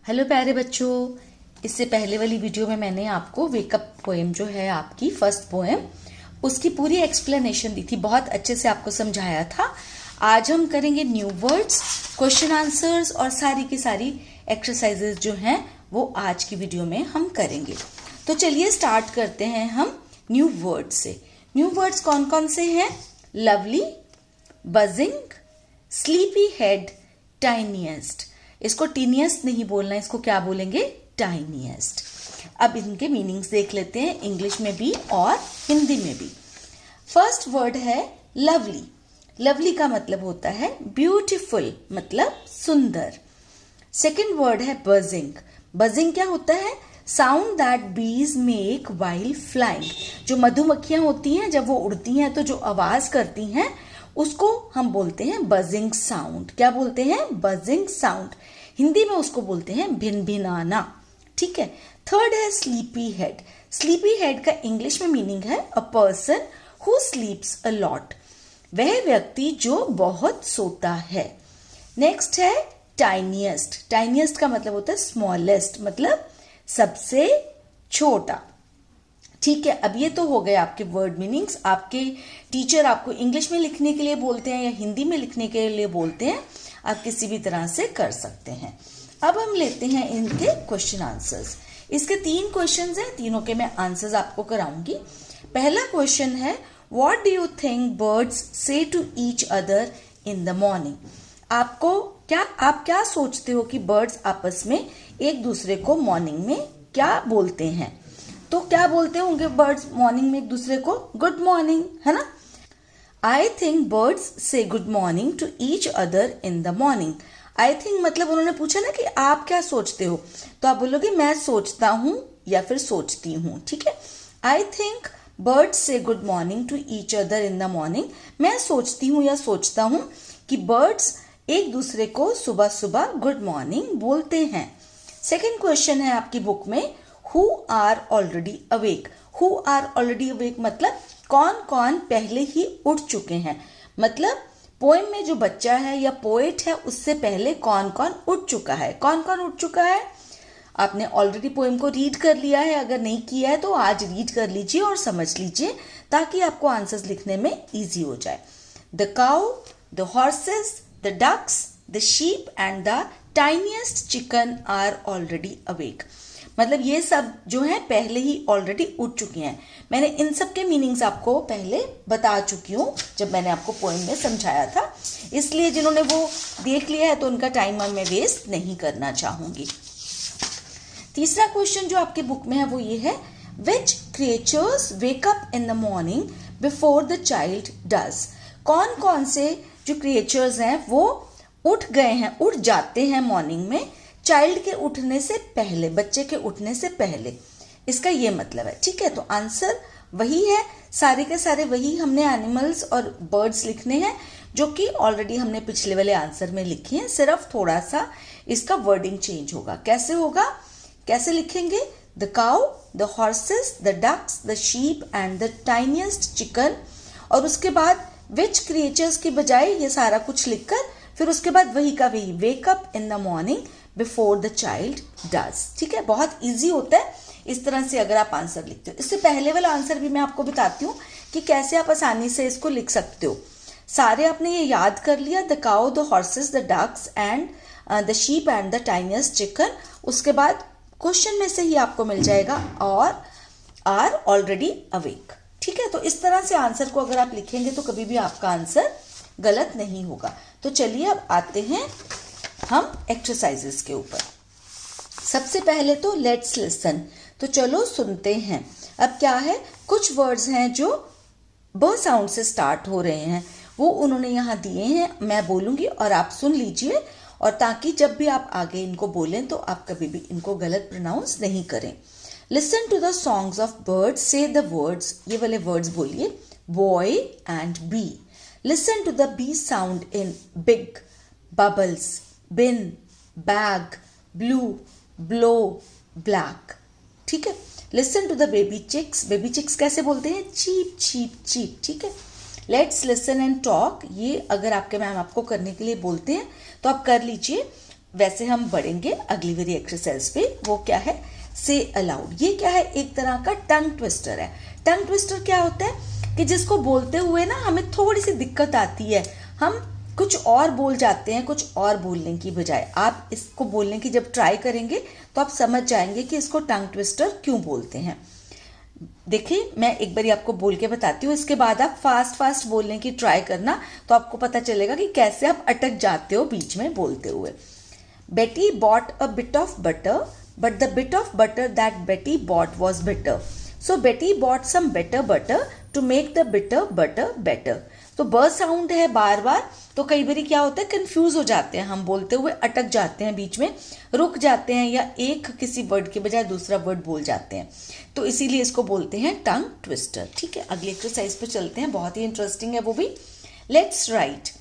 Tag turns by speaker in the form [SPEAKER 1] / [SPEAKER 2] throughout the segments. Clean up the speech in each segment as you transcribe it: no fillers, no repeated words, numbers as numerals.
[SPEAKER 1] Hello प्यारे बच्चों, इससे पहले वाली वीडियो में मैंने आपको वेकअप पोएम जो है आपकी फर्स्ट पोएम उसकी पूरी एक्सप्लेनेशन दी थी, बहुत अच्छे से आपको समझाया था। आज हम करेंगे न्यू वर्ड्स, क्वेश्चन आंसर्स और सारी की सारी एक्सरसाइजेज जो हैं वो आज की वीडियो में हम करेंगे। तो चलिए स्टार्ट करते हैं हम न्यू वर्ड्स से। न्यू वर्ड्स कौन कौन से हैं? Lovely, buzzing, sleepy head, tiniest. इसको टीनिएस्ट नहीं बोलना, इसको क्या बोलेंगे? टाइनीएस्ट। अब इनके मीनिंग्स देख लेते हैं, इंग्लिश में भी और हिंदी में भी। फर्स्ट वर्ड है लवली। लवली का मतलब होता है ब्यूटीफुल, मतलब सुंदर। सेकंड वर्ड है बजिंग। बजिंग क्या होता है? साउंड दैट बीज मेक वाइल फ्लाइंग। जो मधुमक्खियां होती हैं जब वो उड़ती हैं तो जो आवाज करती हैं उसको हम बोलते हैं बजिंग साउंड। क्या बोलते हैं? Buzzing sound. हिंदी में उसको बोलते हैं भिनभिनाना। ठीक है। थर्ड है स्लीपी हेड। स्लीपी हेड का इंग्लिश में मीनिंग है a person who स्लीप्स a lot. वह व्यक्ति जो बहुत सोता है। नेक्स्ट है टाइनीएस्ट। टाइनीएस्ट का मतलब होता है स्मॉलेस्ट, मतलब सबसे छोटा। ठीक है। अब ये तो हो गए आपके वर्ड मीनिंग्स। आपके टीचर आपको इंग्लिश में लिखने के लिए बोलते हैं या हिंदी में लिखने के लिए बोलते हैं, आप किसी भी तरह से कर सकते हैं। अब हम लेते हैं इनके क्वेश्चन आंसर्स। इसके 3 क्वेश्चंस हैं, तीनों के मैं आंसर्स आपको कराऊंगी। पहला क्वेश्चन है what do you think birds say to each other in the morning. आप क्या सोचते हो कि बर्ड्स आपस में एक दूसरे को मॉर्निंग में क्या बोलते हैं? तो क्या बोलते होंगे बर्ड्स मॉर्निंग में एक दूसरे को? गुड मॉर्निंग, है ना? I think birds say good morning to each other in the morning. I think मतलब उन्होंने पूछा ना कि आप क्या सोचते हो, तो आप बोलोगे मैं सोचता हूं या फिर सोचती हूं। ठीक है। I think birds say good morning to each other in the morning. मैं सोचती हूं या सोचता हूं कि बर्ड्स एक दूसरे को सुबह सुबह गुड मॉर्निंग बोलते हैं। सेकेंड क्वेश्चन है आपकी बुक में who are already awake. Who are already awake मतलब कौन कौन पहले ही उठ चुके हैं। मतलब पोएम में जो बच्चा है या पोएट है उससे पहले कौन कौन उठ चुका है। कौन कौन उठ चुका है? आपने ऑलरेडी पोएम को रीड कर लिया है, अगर नहीं किया है तो आज रीड कर लीजिए और समझ लीजिए ताकि आपको आंसर्स लिखने में इजी हो जाए। The cow, the horses, the ducks, the sheep and the tiniest chicken are already awake. मतलब ये सब जो है पहले ही ऑलरेडी उठ चुके हैं। मैंने इन सब के मीनिंग्स आपको पहले बता चुकी हूँ जब मैंने आपको पोएम में समझाया था, इसलिए जिन्होंने वो देख लिया है तो उनका टाइम मैं वेस्ट नहीं करना चाहूंगी। तीसरा क्वेश्चन जो आपके बुक में है वो ये है which creatures wake up in the morning before the child does. कौन कौन से जो क्रिएचर्स हैं वो उठ गए हैं, उठ जाते हैं मॉर्निंग में चाइल्ड के उठने से पहले, बच्चे के उठने से पहले। इसका ये मतलब है। ठीक है। तो आंसर वही है, सारे के सारे वही हमने एनिमल्स और बर्ड्स लिखने हैं जो कि ऑलरेडी हमने पिछले वाले आंसर में लिखे हैं। सिर्फ थोड़ा सा इसका वर्डिंग चेंज होगा। कैसे होगा, कैसे लिखेंगे? The cow, the horses, the ducks, the sheep and the tiniest chicken. और उसके बाद विच क्रिएचर्स की बजाय ये सारा कुछ लिखकर फिर उसके बाद वही का वही वेक up in the morning before the child does. ठीक है। बहुत इजी होता है इस तरह से अगर आप आंसर लिखते हो। इससे पहले वाला आंसर भी मैं आपको बताती हूँ कि कैसे आप आसानी से इसको लिख सकते हो। सारे आपने ये याद कर लिया, the cow, the horses, the ducks and the sheep and the tiniest chicken. उसके बाद क्वेश्चन में से ही आपको मिल जाएगा और आर ऑलरेडी अवेक। ठीक है। तो इस तरह से आंसर को अगर आप लिखेंगे तो कभी भी आपका आंसर गलत नहीं होगा। तो चलिए अब आते हैं हम एक्सरसाइजेस के ऊपर। सबसे पहले तो लेट्स लिसन। तो चलो सुनते हैं। अब क्या है, कुछ वर्ड्स हैं जो ब साउंड से स्टार्ट हो रहे हैं, वो उन्होंने यहाँ दिए हैं। मैं बोलूंगी और आप सुन लीजिए, और ताकि जब भी आप आगे इनको बोलें तो आप कभी भी इनको गलत प्रोनाउंस नहीं करें। Listen to the songs of birds, say the words. ये वाले वर्ड्स बोलिए, boy and bee. Listen to the B sound in big, bubbles, bin, bag, blue, blow, black. ठीक है। Listen to the baby chicks. Baby chicks कैसे बोलते हैं? Cheep cheep cheep. ठीक है। Let's listen and talk. ये अगर आपके मैम आपको करने के लिए बोलते हैं तो आप कर लीजिए। वैसे हम बढ़ेंगे अगली वाली एक्सरसाइज पे। वो क्या है, से अलाउड। ये क्या है, एक तरह का टंग ट्विस्टर है। टंग ट्विस्टर क्या होता है कि जिसको बोलते हुए ना हमें थोड़ी सी दिक्कत आती है, हम कुछ और बोल जाते हैं कुछ और बोलने की बजाय। आप इसको बोलने की जब ट्राई करेंगे तो आप समझ जाएंगे कि इसको टंग ट्विस्टर क्यों बोलते हैं। देखिए मैं एक बारी आपको बोल के बताती हूँ, इसके बाद आप फास्ट फास्ट बोलने की ट्राई करना, तो आपको पता चलेगा कि कैसे आप अटक जाते हो बीच में बोलते हुए। Betty bought a bit of butter, but the bit of butter that Betty bought was bitter. So Betty bought some better butter to make the bitter butter better. तो ब साउंड है बार बार, तो कई बार क्या होता है कंफ्यूज हो जाते हैं, हम बोलते हुए अटक जाते हैं, बीच में रुक जाते हैं या एक किसी वर्ड के बजाय दूसरा वर्ड बोल जाते हैं, तो इसीलिए इसको बोलते हैं टंग ट्विस्टर। ठीक है, अगली एक्सरसाइज पे चलते हैं, बहुत ही इंटरेस्टिंग है वो भी। Let's write.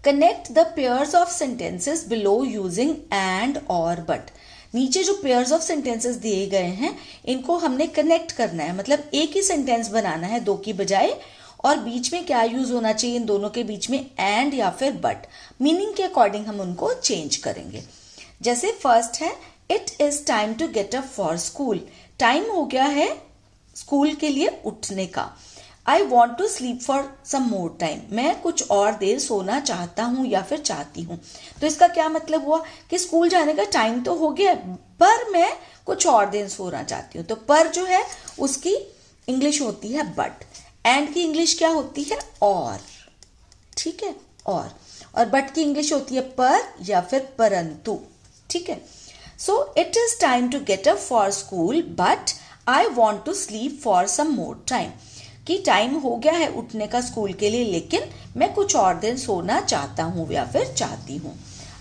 [SPEAKER 1] Connect the pairs of sentences below using and or but। नीचे जो pairs of sentences दिए गए हैं इनको हमने कनेक्ट करना है, मतलब एक ही सेंटेंस बनाना है दो की बजाय, और बीच में क्या यूज होना चाहिए इन दोनों के बीच में, एंड या फिर बट। मीनिंग के अकॉर्डिंग हम उनको चेंज करेंगे। जैसे फर्स्ट है, it is time to get up for school. Time हो गया है स्कूल के लिए उठने का। I want to sleep for some more time. मैं कुछ और देर सोना चाहता हूँ या फिर चाहती हूँ। तो इसका क्या मतलब हुआ कि स्कूल जाने का टाइम तो हो गया पर मैं कुछ और देर सोना चाहती हूँ। तो पर जो है उसकी इंग्लिश होती है बट, एंड की इंग्लिश क्या होती है और। ठीक है, और बट की इंग्लिश होती है पर या फिर परंतु। ठीक है, so it is time to get up for school but I want to sleep for some more time. कि टाइम हो गया है उठने का स्कूल के लिए, लेकिन मैं कुछ और दिन सोना चाहता हूँ या फिर चाहती हूँ।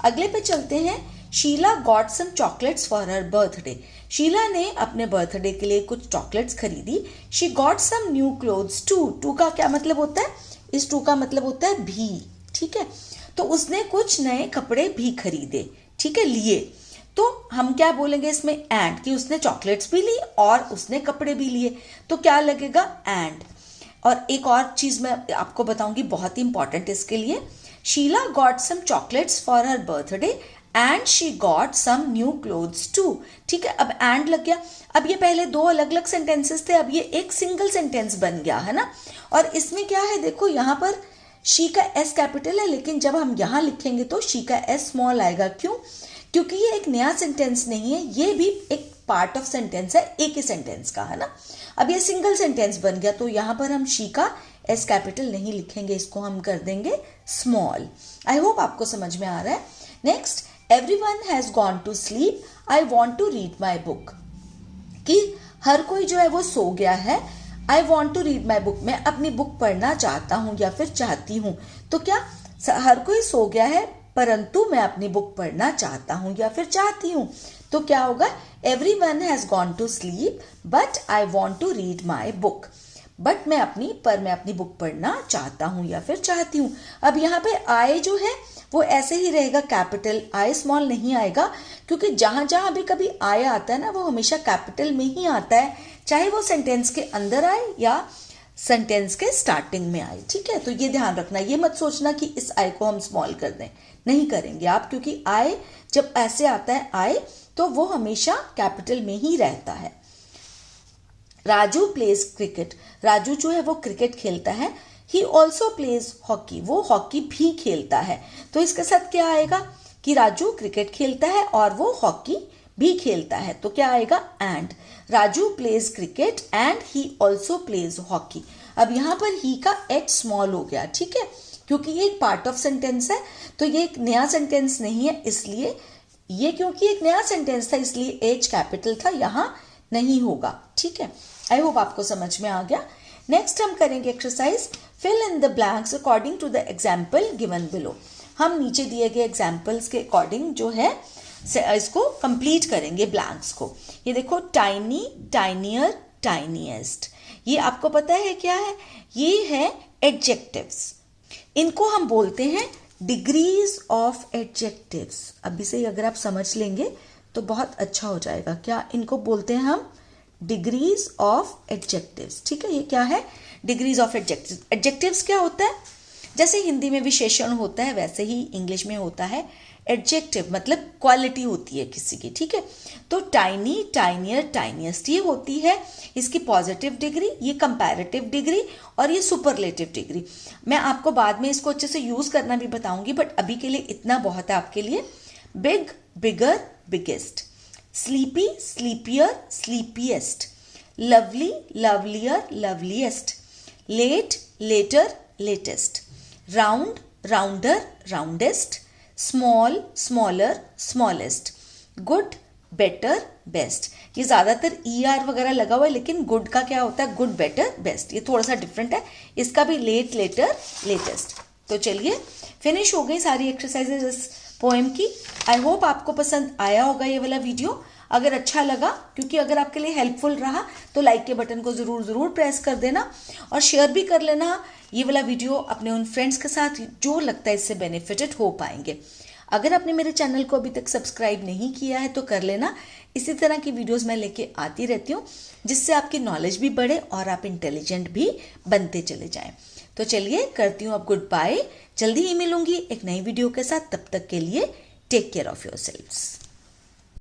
[SPEAKER 1] अगले पे चलते हैं। Sheela got some chocolates for her birthday. Sheela ने अपने बर्थडे के लिए कुछ चॉकलेट्स खरीदी। She got some new clothes too. Too का क्या मतलब होता है, इस टू का मतलब होता है भी। ठीक है, तो उसने कुछ नए कपड़े भी खरीदे। ठीक है, लिए। तो हम क्या बोलेंगे इसमें, एंड, कि उसने चॉकलेट्स भी ली और उसने कपड़े भी लिए, तो क्या लगेगा, एंड। और एक और चीज मैं आपको बताऊंगी बहुत ही इंपॉर्टेंट इसके लिए। Sheela got some chocolates for her birthday and she got some new clothes too. ठीक है, अब एंड लग गया। अब ये पहले दो अलग अलग सेंटेंसेस थे, अब ये एक सिंगल सेंटेंस बन गया है ना। और इसमें क्या है, देखो यहाँ पर शी का एस कैपिटल है, लेकिन जब हम यहाँ लिखेंगे तो शी का एस स्मॉल आएगा। क्यों? क्योंकि ये एक नया सेंटेंस नहीं है, ये भी एक पार्ट ऑफ सेंटेंस है, एक ही सेंटेंस का है ना। अब ये सिंगल सेंटेंस बन गया, तो यहाँ पर हम शी का एस कैपिटल नहीं लिखेंगे, इसको हम कर देंगे स्मॉल। आई होप आपको समझ में आ रहा है। Next, everyone has gone to sleep, I want to read my book. कि हर कोई जो है वो सो गया है, I want to read my book, मैं अपनी बुक पढ़ना चाहता हूँ या फिर चाहती हूँ। तो क्या हर कोई सो गया है परंतु मैं अपनी बुक पढ़ना चाहता हूँ या फिर चाहती हूँ, तो क्या होगा, everyone has gone to sleep but I want to read my book। But मैं अपनी बुक पढ़ना चाहता हूँ या फिर चाहती हूँ। अब यहाँ पे आई जो है वो ऐसे ही रहेगा, कैपिटल आई स्मॉल नहीं आएगा, क्योंकि जहां जहां भी कभी आई आता है ना वो हमेशा कैपिटल में ही आता है, चाहे वो सेंटेंस के अंदर आए या सेंटेंस के स्टार्टिंग में आए। ठीक है, तो ये ध्यान रखना, ये मत सोचना कि इस आई को हम स्मॉल कर दें, नहीं करेंगे आप, क्योंकि आई जब ऐसे आता है आई तो वो हमेशा कैपिटल में ही रहता है। राजू प्लेज क्रिकेट, राजू जो है वो क्रिकेट खेलता है। ही ऑल्सो प्लेज हॉकी, वो हॉकी भी खेलता है। तो इसके साथ क्या आएगा कि राजू क्रिकेट खेलता है और वो हॉकी भी खेलता है, तो क्या आएगा, and. Raju pledge cricket and he also plays hockey. अब यहाँ पर ही का एच स्मॉल हो गया, ठीक है, क्योंकि ये एक पार्ट ऑफ सेंटेंस है, तो ये एक नया सेंटेंस नहीं है, इसलिए ये क्योंकि एक नया सेंटेंस था इसलिए एच कैपिटल था, यहाँ नहीं होगा। ठीक है, आई होप आपको समझ में आ गया। नेक्स्ट हम करेंगे exercise fill in the blanks according to the example given below. हम नीचे दिए गए एग्जाम्पल्स के अकॉर्डिंग जो है इसको कंप्लीट करेंगे ब्लैंक्स को। ये देखो, टाइनी, टाइनियर, टाइनीएस्ट, ये आपको पता है क्या है, ये है एडजेक्टिव्स। इनको हम बोलते हैं डिग्रीज ऑफ एडजेक्टिव्स। अभी से अगर आप समझ लेंगे तो बहुत अच्छा हो जाएगा। क्या इनको बोलते हैं हम, डिग्रीज ऑफ एडजेक्टिव्स। ठीक है, ये क्या है, डिग्रीज ऑफ एडजेक्टिव्स। एडजेक्टिव्स क्या होता है, जैसे हिंदी में विशेषण होता है वैसे ही इंग्लिश में होता है एडजेक्टिव, मतलब क्वालिटी होती है किसी की, ठीक है। तो टाइनी, टाइनियर, टाइनिएस्ट ये होती है इसकी पॉजिटिव डिग्री, ये कंपैरेटिव डिग्री और ये सुपरलेटिव डिग्री। मैं आपको बाद में इसको अच्छे से यूज करना भी बताऊंगी, बट अभी के लिए इतना बहुत है आपके लिए। Big, bigger, biggest. Sleepy, sleepier, sleepiest. Lovely, lovelier, loveliest. Late, later, latest. Round, rounder, roundest. Small, smaller, smallest. Good, better, best. ये ज्यादातर ER वगैरह लगा हुआ है, लेकिन गुड का क्या होता है, गुड, बेटर, बेस्ट, ये थोड़ा सा डिफरेंट है। इसका भी लेट, लेटर, लेटेस्ट। तो चलिए फिनिश हो गई सारी एक्सरसाइजेज इस पोएम की। आई होप आपको पसंद आया होगा ये वाला वीडियो। अगर अच्छा लगा, क्योंकि अगर आपके लिए हेल्पफुल रहा, तो लाइक के बटन को जरूर प्रेस कर देना और शेयर भी कर लेना ये वाला वीडियो अपने उन फ्रेंड्स के साथ जो लगता है इससे बेनिफिटेड हो पाएंगे। अगर आपने मेरे चैनल को अभी तक सब्सक्राइब नहीं किया है तो कर लेना। इसी तरह की वीडियोस मैं लेके आती रहती हूँ, जिससे आपकी नॉलेज भी बढ़े और आप इंटेलिजेंट भी बनते चले जाएं। तो चलिए करती हूँ अब गुड बाय। जल्दी ही मिलूंगी एक नई वीडियो के साथ। तब तक के लिए टेक केयर ऑफ योरसेल्व्स।